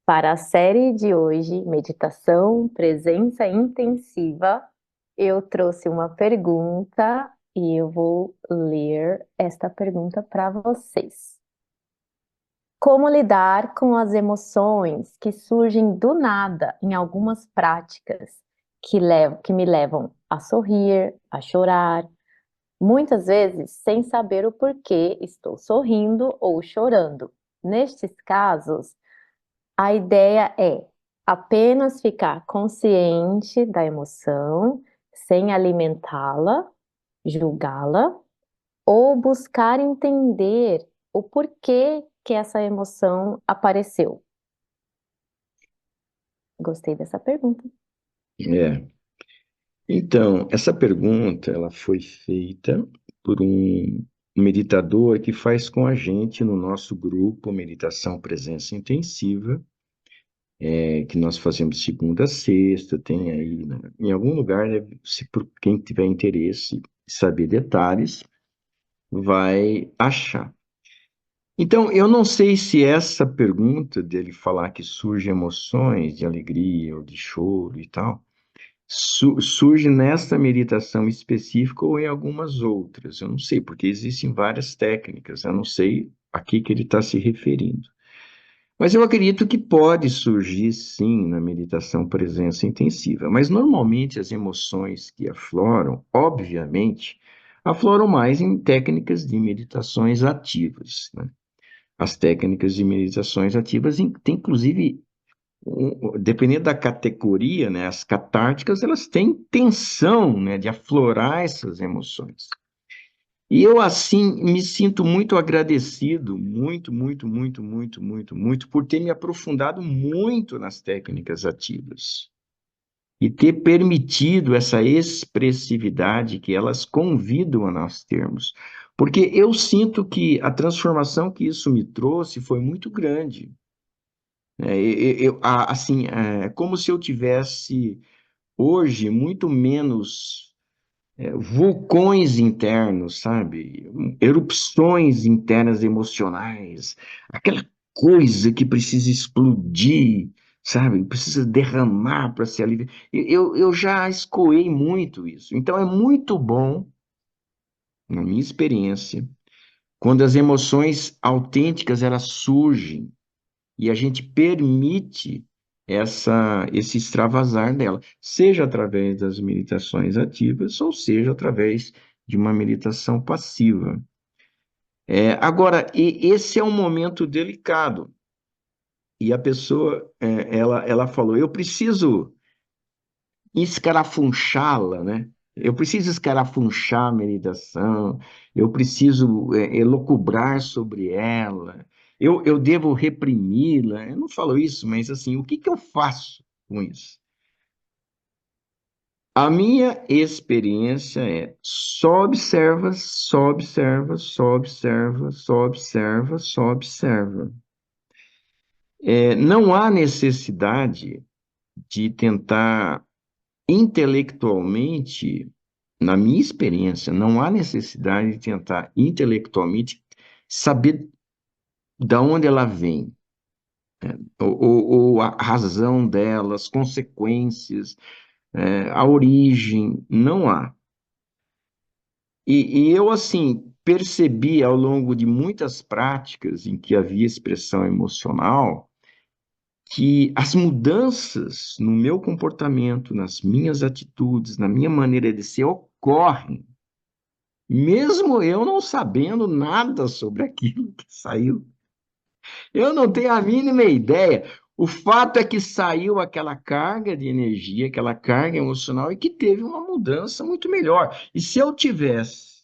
Para a série de hoje, Meditação, Presença Intensiva, eu trouxe uma pergunta e eu vou ler esta pergunta para vocês. Como lidar com as emoções que surgem do nada em algumas práticas que me levam a sorrir, a chorar, muitas vezes sem saber o porquê estou sorrindo ou chorando? Nestes casos, a ideia é apenas ficar consciente da emoção, sem alimentá-la, julgá-la, ou buscar entender o porquê que essa emoção apareceu. Gostei dessa pergunta. É. Então, essa pergunta ela foi feita por um meditador que faz com a gente no nosso grupo Meditação Presença Intensiva, que nós fazemos segunda a sexta, tem aí, né, em algum lugar, né, se por quem tiver interesse em saber detalhes, vai achar. Então, eu não sei se essa pergunta dele falar que surgem emoções de alegria ou de choro e tal, surge nesta meditação específica ou em algumas outras. Eu não sei, porque existem várias técnicas. Eu não sei a que ele está se referindo. Mas eu acredito que pode surgir, sim, na meditação presença intensiva. Mas, normalmente, as emoções que afloram, obviamente, afloram mais em técnicas de meditações ativas, né? As técnicas de meditações ativas têm, inclusive, dependendo da categoria, né, as catárticas, elas têm intenção, né, de aflorar essas emoções. E eu, assim, me sinto muito agradecido, muito, por ter me aprofundado muito nas técnicas ativas e ter permitido essa expressividade que elas convidam a nós termos. Porque eu sinto que a transformação que isso me trouxe foi muito grande. Assim, é como se eu tivesse hoje muito menos vulcões internos, sabe? Erupções internas emocionais, aquela coisa que precisa explodir, sabe? Precisa derramar para se aliviar. Eu já escoei muito isso. Então é muito bom, na minha experiência, quando as emoções autênticas elas surgem e a gente permite esse extravasar dela, seja através das meditações ativas, ou seja através de uma meditação passiva. Agora, esse é um momento delicado, e a pessoa, ela falou, eu preciso escarafunchá-la, né? Eu preciso escarafunchar a meditação, eu preciso elocubrar sobre ela, eu devo reprimi-la. Eu não falo isso, mas assim, o que que eu faço com isso? A minha experiência é só observa, só observa, só observa, só observa, só observa. Não há necessidade de tentar intelectualmente, na minha experiência, não há necessidade de tentar intelectualmente saber de onde ela vem, ou a razão dela, as consequências, a origem, não há. E eu, assim, percebi ao longo de muitas práticas em que havia expressão emocional, que as mudanças no meu comportamento, nas minhas atitudes, na minha maneira de ser, ocorrem mesmo eu não sabendo nada sobre aquilo que saiu. Eu não tenho a mínima ideia. O fato é que saiu aquela carga de energia, aquela carga emocional e que teve uma mudança muito melhor. E se eu tivesse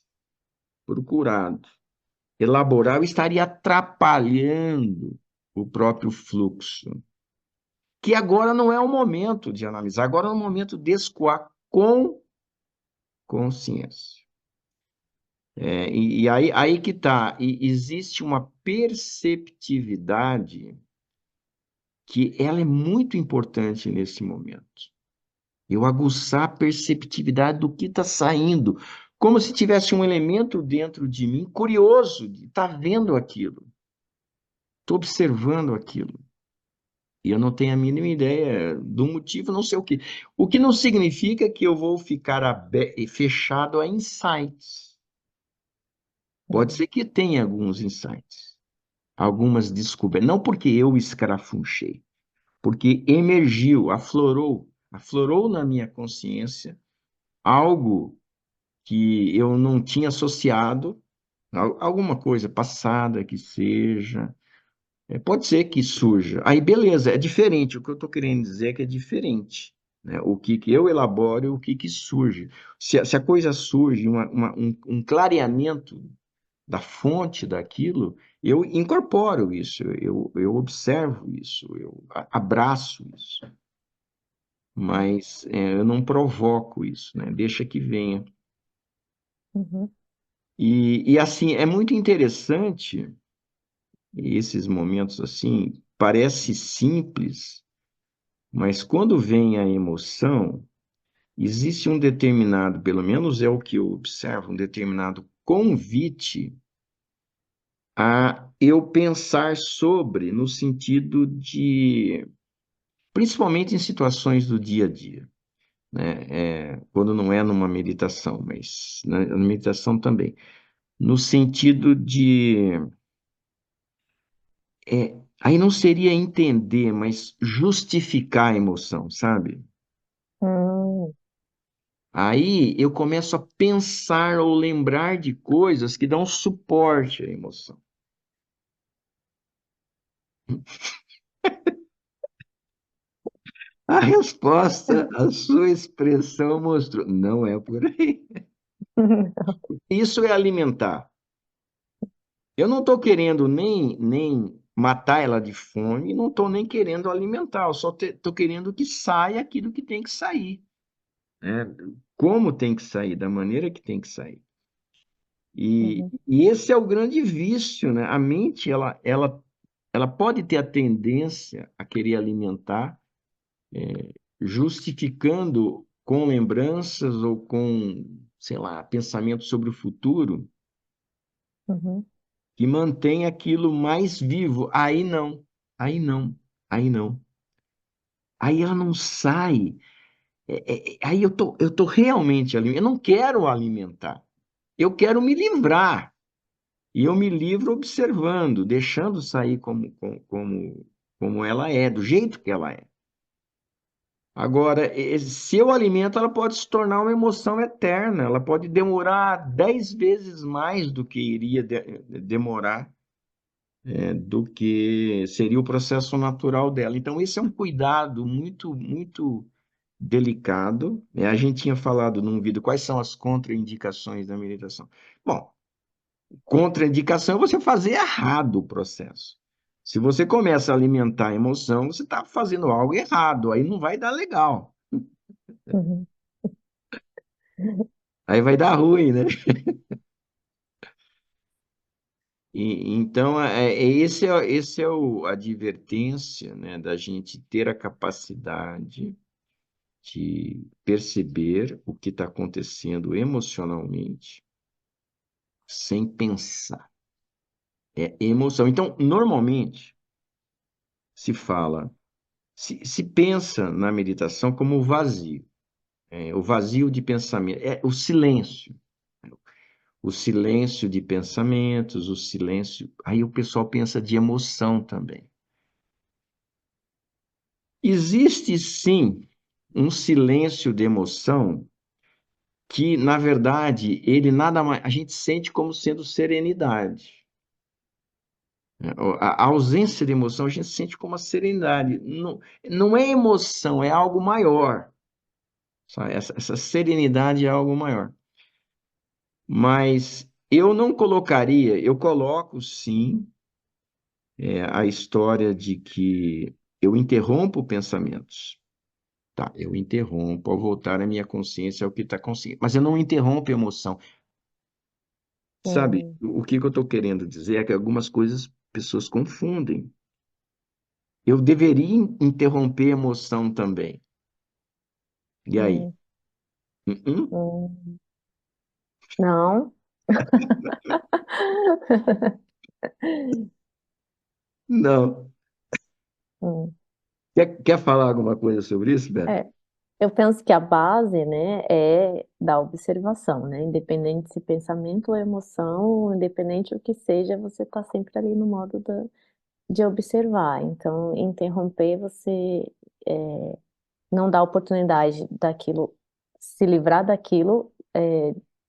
procurado elaborar, eu estaria atrapalhando o próprio fluxo. Que agora não é o momento de analisar, agora é o momento de escoar com consciência. E aí que tá, existe uma perceptividade que ela é muito importante nesse momento. Eu aguçar a perceptividade do que está saindo, como se tivesse um elemento dentro de mim curioso de estar vendo aquilo, estou observando aquilo. E eu não tenho a mínima ideia do motivo, não sei o quê. O que não significa que eu vou ficar fechado a insights. Pode Uhum. ser que tenha alguns insights, algumas descobertas. Não porque eu escarafunchei, porque emergiu, aflorou na minha consciência algo que eu não tinha associado, alguma coisa passada que seja. Pode ser que surja. Aí, beleza, é diferente. O que eu estou querendo dizer é que é diferente. Né? O que, que eu elaboro e o que, que surge. Se a coisa surge, um clareamento da fonte daquilo, eu incorporo isso, eu observo isso, eu abraço isso. Mas eu não provoco isso, né? Deixa que venha. Uhum. E assim, é muito interessante esses momentos assim, parece simples, mas quando vem a emoção, existe um determinado, pelo menos é o que eu observo, um determinado convite a eu pensar sobre, no sentido de, principalmente em situações do dia a dia, né? Quando não é numa meditação, mas na meditação também, no sentido de, aí não seria entender, mas justificar a emoção, sabe? Hum. Aí eu começo a pensar ou lembrar de coisas que dão suporte à emoção. A resposta, a sua expressão mostrou. Não é por aí. Isso é alimentar. Eu não estou querendo nem matar ela de fome, não estou nem querendo alimentar, eu só estou querendo que saia aquilo que tem que sair. Né? Como tem que sair, da maneira que tem que sair. Uhum. E esse é o grande vício, né? A mente, ela pode ter a tendência a querer alimentar, justificando com lembranças ou com, sei lá, pensamentos sobre o futuro, Uhum. que mantém aquilo mais vivo. Aí não, aí não, aí não. Aí ela não sai. Aí eu tô realmente alimentando. Eu não quero alimentar. Eu quero me livrar. E eu me livro observando, deixando sair como ela é, do jeito que ela é. Agora, se eu alimento, ela pode se tornar uma emoção eterna. Ela pode demorar 10 vezes mais do que iria demorar, do que seria o processo natural dela. Então, esse é um cuidado muito, muito delicado. Né? A gente tinha falado num vídeo quais são as contraindicações da meditação. Bom, contraindicação é você fazer errado o processo. Se você começa a alimentar a emoção, você está fazendo algo errado, aí não vai dar legal. Uhum. Aí vai dar ruim, né? Então, esse é a advertência, né, da gente ter a capacidade de perceber o que está acontecendo emocionalmente sem pensar. É emoção. Então, normalmente, se fala, se pensa na meditação como o vazio, o vazio de pensamento, o silêncio de pensamentos, o silêncio. Aí o pessoal pensa de emoção também. Existe sim um silêncio de emoção que, na verdade, ele nada mais, a gente sente como sendo serenidade. A ausência de emoção a gente sente como a serenidade. Não, não é emoção, é algo maior. Sabe? Essa serenidade é algo maior. Mas eu não colocaria, eu coloco sim, a história de que eu interrompo pensamentos. Tá, eu interrompo ao voltar a minha consciência ao que está consciente. Mas eu não interrompo a emoção. Sabe, Uhum. o que que eu estou querendo dizer é que algumas coisas pessoas confundem. Eu deveria interromper a emoção também. E aí? Uhum. Uh-uh? Uhum. Não. Não. Hum. Quer falar alguma coisa sobre isso, Beto? É, eu penso que a base, né, é da observação, né? Independente se pensamento ou emoção, independente o que seja, você está sempre ali no modo de observar. Então, interromper, você não dá oportunidade daquilo se livrar daquilo,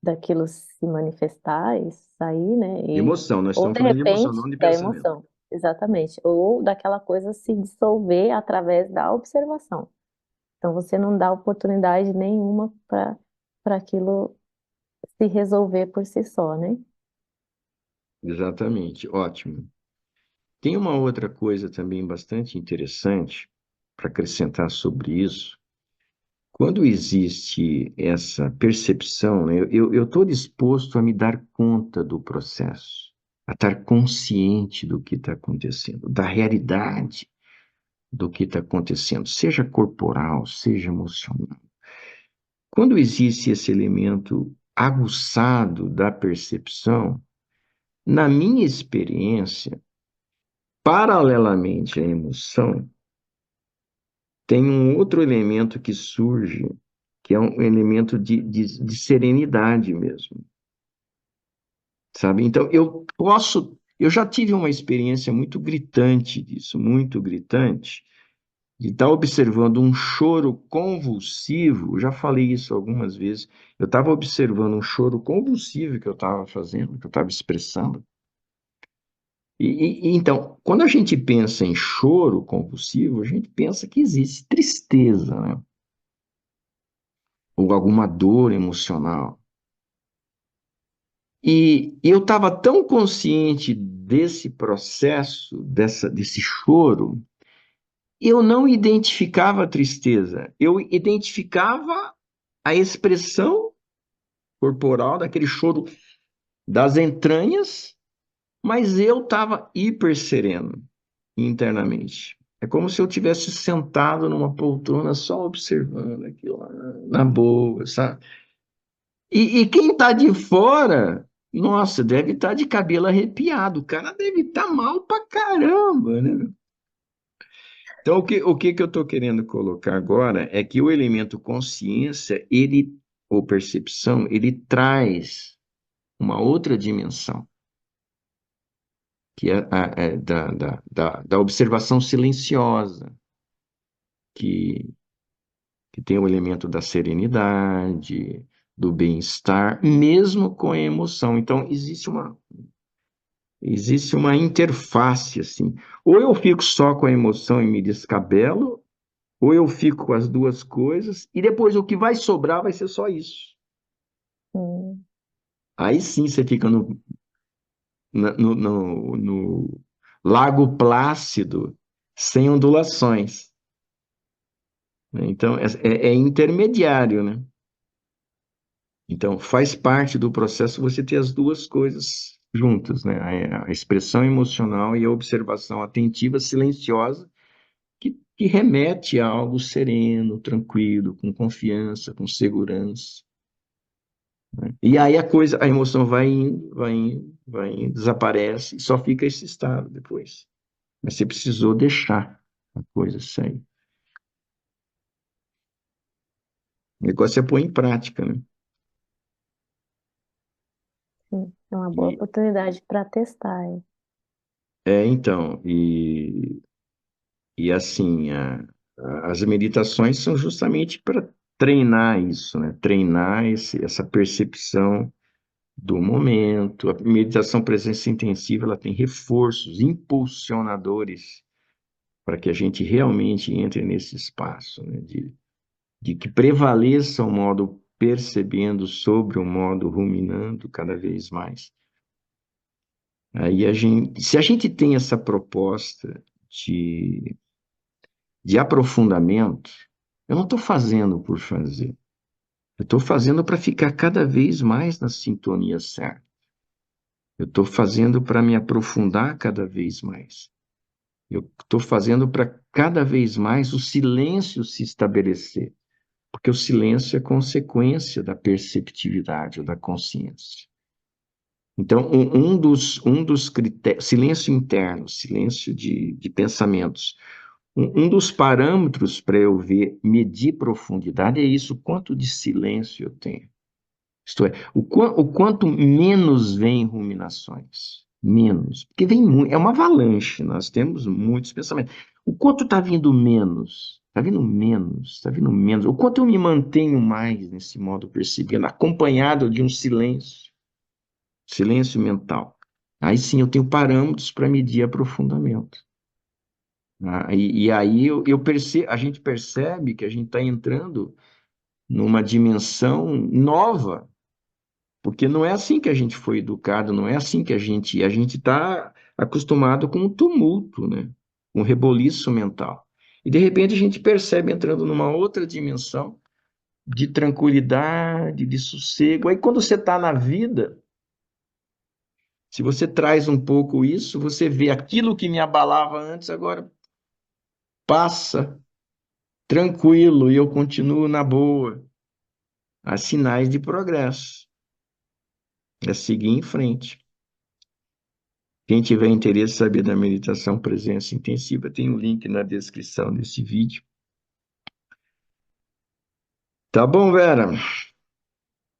daquilo se manifestar e sair, né? Emoção, nós Ou estamos de falando de emoção, repente, não de da pensamento. emoção, exatamente. Ou daquela coisa se dissolver através da observação. Então você não dá oportunidade nenhuma para aquilo se resolver por si só, né? Exatamente, ótimo. Tem uma outra coisa também bastante interessante para acrescentar sobre isso. Quando existe essa percepção, né, eu estou disposto a me dar conta do processo, a estar consciente do que está acontecendo, da realidade do que está acontecendo, seja corporal, seja emocional. Quando existe esse elemento aguçado da percepção, na minha experiência, paralelamente à emoção, tem um outro elemento que surge, que é um elemento de serenidade mesmo, sabe? Então, eu já tive uma experiência muito gritante disso, muito gritante, de estar observando um choro convulsivo, já falei isso algumas vezes, eu estava observando um choro convulsivo que eu estava fazendo, que eu estava expressando. Então, quando a gente pensa em choro convulsivo, a gente pensa que existe tristeza, né? Ou alguma dor emocional. E eu estava tão consciente desse processo, desse choro, eu não identificava a tristeza, eu identificava a expressão corporal daquele choro das entranhas, mas eu estava hiper sereno internamente. É como se eu tivesse sentado numa poltrona só observando aquilo lá, na boa, sabe? E quem está de fora, nossa, deve estar de cabelo arrepiado. O cara deve estar mal pra caramba, né? Então, o que eu estou querendo colocar agora é que o elemento consciência, ele, ou percepção, ele traz uma outra dimensão, que é, da observação silenciosa, que, que tem o elemento da serenidade, do bem-estar, mesmo com a emoção. Então, existe uma interface, assim. Ou eu fico só com a emoção e me descabelo, ou eu fico com as duas coisas, e depois o que vai sobrar vai ser só isso. Hum, Aí sim você fica no Lago Plácido, sem ondulações, né? Então, é intermediário, né? Então, faz parte do processo você ter as duas coisas juntas, né? A expressão emocional e a observação atentiva, silenciosa, que remete a algo sereno, tranquilo, com confiança, com segurança, né? E aí a emoção vai indo, vai indo, vai indo, desaparece, e só fica esse estado depois. Mas você precisou deixar a coisa sair. O negócio é pôr em prática, né? sim, é uma boa E, oportunidade para testar. É. então, e assim, as meditações são justamente para treinar isso, né? Treinar essa percepção do momento. A meditação presença intensiva, ela tem reforços, impulsionadores para que a gente realmente entre nesse espaço, né? De que prevaleça o modo percebendo sobre o modo ruminando cada vez mais. Se a gente tem essa proposta de, de aprofundamento, eu não estou fazendo por fazer. Eu estou fazendo para ficar cada vez mais na sintonia certa. Eu estou fazendo para me aprofundar cada vez mais. Eu estou fazendo para cada vez mais o silêncio se estabelecer, porque o silêncio é consequência da perceptividade ou da consciência. Então, um dos critérios, silêncio interno, silêncio de pensamentos. Um dos parâmetros para eu ver, medir profundidade é isso, quanto de silêncio eu tenho. Isto é, o quanto menos vem ruminações. Menos. Porque vem muito, é uma avalanche, nós temos muitos pensamentos. O quanto está vindo menos? Está vindo menos, está vindo menos. O quanto eu me mantenho mais nesse modo percebendo, acompanhado de um silêncio, silêncio mental. Aí sim eu tenho parâmetros para medir aprofundamento. E aí a gente percebe que a gente está entrando numa dimensão nova, porque não é assim que a gente foi educado, não é assim que a gente está acostumado com o tumulto, né? Com o reboliço mental. E de repente a gente percebe entrando numa outra dimensão de tranquilidade, de sossego. Aí quando você está na vida, se você traz um pouco isso, você vê aquilo que me abalava antes, agora passa tranquilo e eu continuo na boa. Há sinais de progresso. É seguir em frente. Quem tiver interesse em saber da meditação presença intensiva, tem um link na descrição desse vídeo. Tá bom, Vera?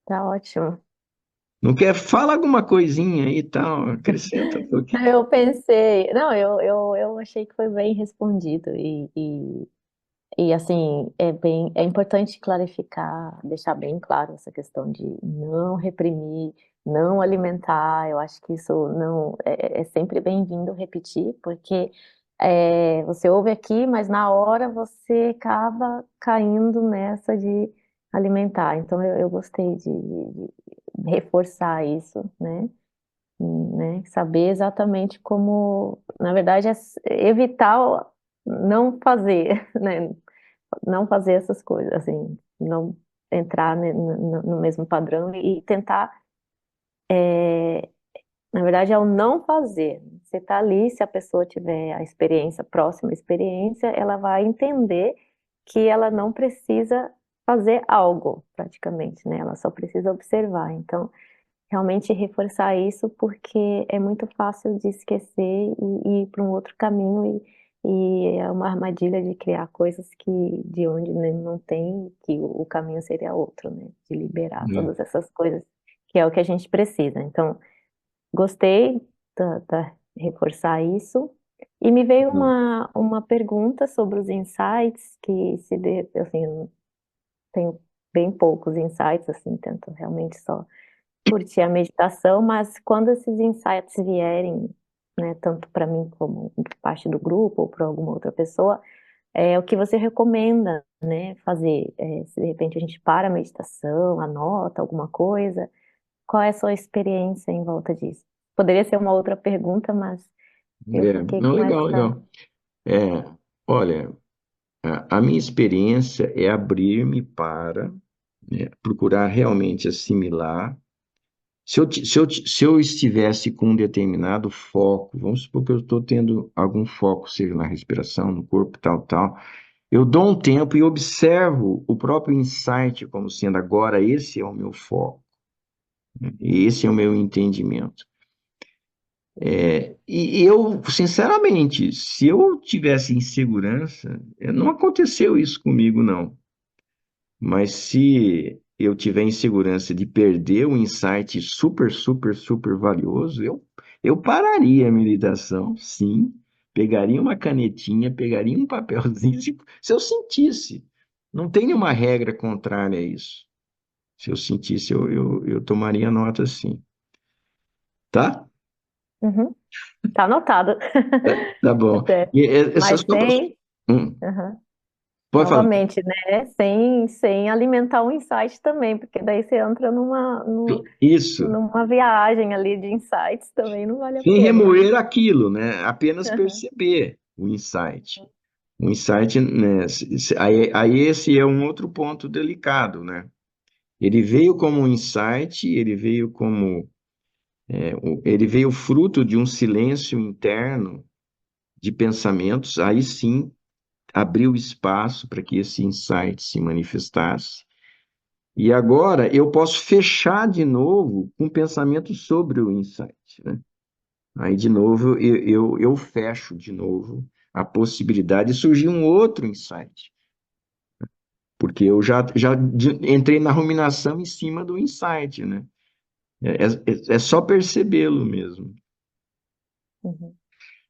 Tá ótimo. Não quer? Fala alguma coisinha aí e tal, acrescenta um pouquinho. Eu pensei, não, eu achei que foi bem respondido e assim, é importante clarificar, deixar bem claro essa questão de não reprimir, não alimentar. Eu acho que isso não é sempre bem-vindo repetir, porque você ouve aqui, mas na hora você acaba caindo nessa de alimentar. Então eu gostei de reforçar isso, né? Saber exatamente como, na verdade, evitar não fazer, né? Não fazer essas coisas, assim, não entrar no mesmo padrão e tentar, na verdade, é o não fazer. Você está ali, se a pessoa tiver a experiência, próxima experiência, ela vai entender que ela não precisa fazer algo, praticamente, né? Ela só precisa observar. Então, realmente reforçar isso, porque é muito fácil de esquecer e ir para um outro caminho e é uma armadilha de criar coisas que de onde né, não tem, que o caminho seria outro, né? De liberar Né? todas essas coisas, que é o que a gente precisa. Então, gostei da reforçar isso. E me veio uma pergunta sobre os insights, que assim, eu tenho bem poucos insights, assim, tento realmente só curtir a meditação, mas quando esses insights vierem, né, tanto para mim como parte do grupo ou para alguma outra pessoa, é o que você recomenda, né, fazer? Se de repente a gente para a meditação, anota alguma coisa, qual é a sua experiência em volta disso? Poderia ser uma outra pergunta, mas eu É, fiquei não, com legal, essa. legal. É, olha, a minha experiência é abrir-me para, né, procurar realmente assimilar. Se eu estivesse com um determinado foco, vamos supor que eu estou tendo algum foco, seja na respiração, no corpo, tal, tal, eu dou um tempo e observo o próprio insight como sendo agora esse é o meu foco, né? E esse é o meu entendimento. E eu, sinceramente, se eu tivesse insegurança, não aconteceu isso comigo, não. Mas se eu tiver insegurança de perder um insight super, super, super valioso, eu pararia a meditação, sim, pegaria uma canetinha, pegaria um papelzinho, se eu sentisse. Não tem nenhuma regra contrária a isso. Se eu sentisse, eu tomaria nota, sim. Tá? Uhum, tá anotado. Tá bom. Até. E, Mas essas coisas. sem. Aham. Pode falar. Novamente, né? Sem alimentar o insight também, porque daí você entra Isso. numa viagem ali de insights também não vale a Sem pena, né? remoer aquilo, né? Apenas Aham. perceber o insight. O insight, né? Aí esse é um outro ponto delicado, né? Ele veio como um insight, ele veio fruto de um silêncio interno de pensamentos, aí sim abriu espaço para que esse insight se manifestasse. E agora eu posso fechar de novo com pensamentos sobre o insight, né? Aí, de novo, eu fecho de novo a possibilidade de surgir um outro insight. Porque eu já entrei na ruminação em cima do insight, né? É só percebê-lo mesmo. Uhum.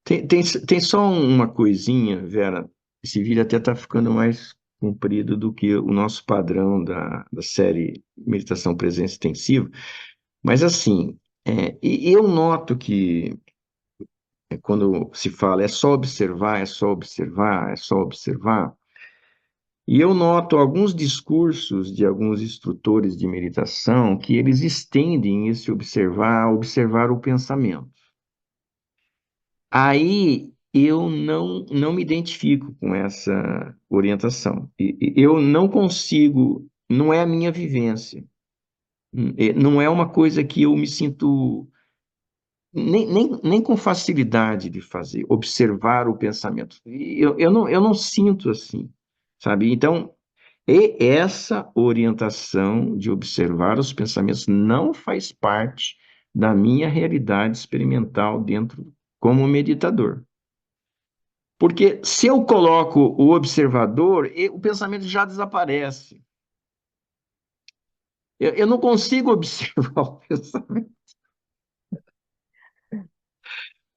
Tem só uma coisinha, Vera. Esse vídeo até está ficando mais comprido do que o nosso padrão da série Meditação Presença Extensiva. Mas, assim, e eu noto que quando se fala é só observar, é só observar, é só observar, e eu noto alguns discursos de alguns instrutores de meditação que eles estendem esse observar a observar o pensamento. Aí eu não me identifico com essa orientação. Eu não consigo, não é a minha vivência. Não é uma coisa que eu me sinto nem com facilidade de fazer, observar o pensamento. Eu não sinto assim, sabe? Então, essa orientação de observar os pensamentos não faz parte da minha realidade experimental dentro como meditador. Porque se eu coloco o observador, o pensamento já desaparece. Eu não consigo observar o pensamento.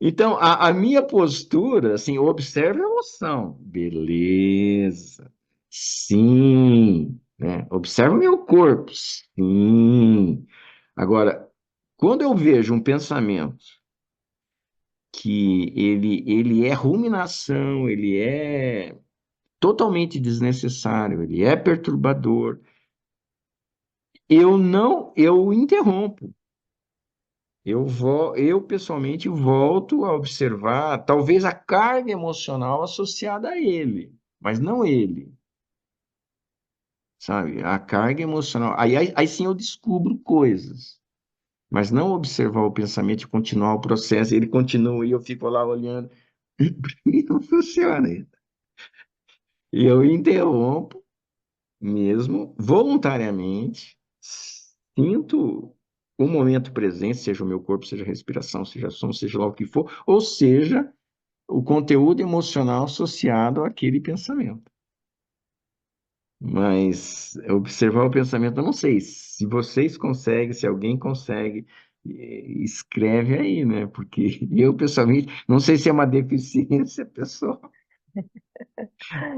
Então, a minha postura, assim, observa a emoção. Beleza. Sim. Né? Observa o meu corpo. Sim. Agora, quando eu vejo um pensamento que ele é ruminação, ele é totalmente desnecessário, ele é perturbador, eu interrompo. Eu pessoalmente volto a observar talvez a carga emocional associada a ele, mas não ele, sabe? A carga emocional. Aí sim eu descubro coisas, mas não observar o pensamento e continuar o processo, ele continua e eu fico lá olhando. E não funciona. E eu interrompo mesmo, voluntariamente, sinto o momento presente, seja o meu corpo, seja a respiração, seja som, seja lá o que for, ou seja, o conteúdo emocional associado àquele pensamento. Mas observar o pensamento, eu não sei se vocês conseguem, se alguém consegue, escreve aí, né? Porque eu, pessoalmente, não sei se é uma deficiência pessoal.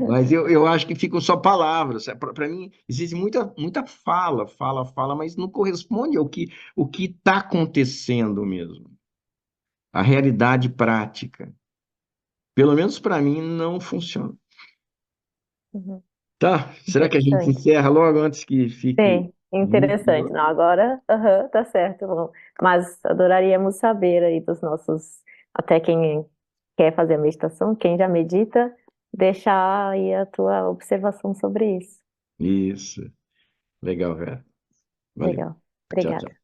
Mas eu acho que ficam só palavras. Para mim, existe muita fala, fala, fala, mas não corresponde ao que está acontecendo mesmo. A realidade prática. Pelo menos para mim, não funciona. Uhum. Tá? Será que a gente Interessante. encerra logo antes que fique Sim, muito interessante. Não, longo? agora, aham, tá certo. Bom, mas adoraríamos saber aí dos nossos, até quem quer fazer a meditação, quem já medita, deixar aí a tua observação sobre isso. Isso. Legal, Vera. Valeu. Legal. Tchau, Obrigada. tchau.